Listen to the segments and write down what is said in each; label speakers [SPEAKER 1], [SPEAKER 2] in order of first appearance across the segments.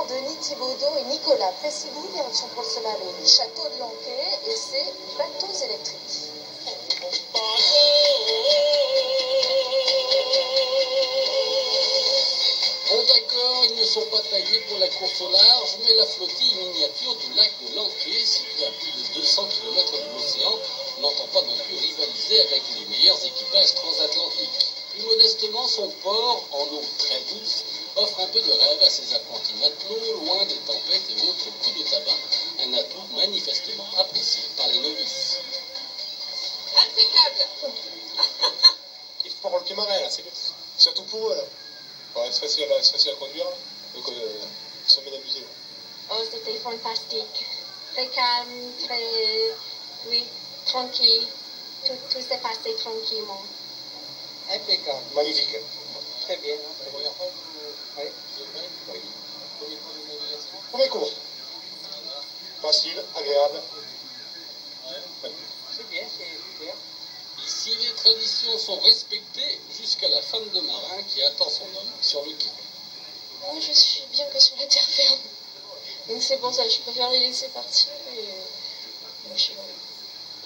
[SPEAKER 1] lieutenant Denis Thibaudot et Nicolas Plessibou, direction pour cela le château de Lanquet et ses bateaux électriques.
[SPEAKER 2] Bon d'accord, ils ne sont pas taillés pour la course au large, mais la flottille miniature du lac de Lanquet, située à plus de 200 km de l'océan, n'entend pas non plus rivaliser avec les meilleurs équipages transatlantiques. Plus modestement, son port, en eau très douce, offre un peu de rêve à ses apprentis matelots, loin des tempêtes et autres coups de tabac, un atout manifestement apprécié par les novices.
[SPEAKER 3] Impeccable.
[SPEAKER 4] Il faut pas le marin là, c'est surtout pour eux là. Ouais, c'est facile à conduire, donc ils sont bien amusés.
[SPEAKER 5] Oh, c'était fantastique. Très calme, très, oui, tranquille. Tout s'est passé tranquillement.
[SPEAKER 6] Impeccable.
[SPEAKER 4] Magnifique.
[SPEAKER 6] Très bien.
[SPEAKER 4] Oui. Premier cours. Facile, agréable.
[SPEAKER 6] C'est bien, c'est super.
[SPEAKER 2] Ici, les traditions sont respectées jusqu'à la femme de marin qui attend son homme sur le quai.
[SPEAKER 7] Moi, je suis bien que sur la terre ferme. Donc c'est pour ça, je préfère les laisser partir et moi, je suis là.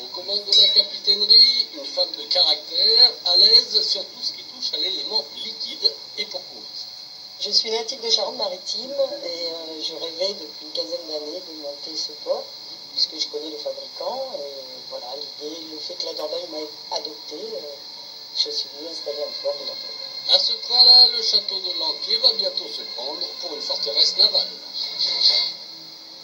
[SPEAKER 2] Aux commandes de la capitainerie, une femme de caractère, à l'aise sur tout ce qui touche à l'élément liquide, et pour cause.
[SPEAKER 8] Je suis native de Charente-Maritime et je rêvais depuis une quinzaine d'années de monter ce port, puisque je connais le fabricant. Et voilà, l'idée, le fait que la Dordogne m'a adopté, je suis venu installer un port de Lanquet.
[SPEAKER 2] À ce train-là, le château de Lanquet va bientôt se prendre pour une forteresse navale.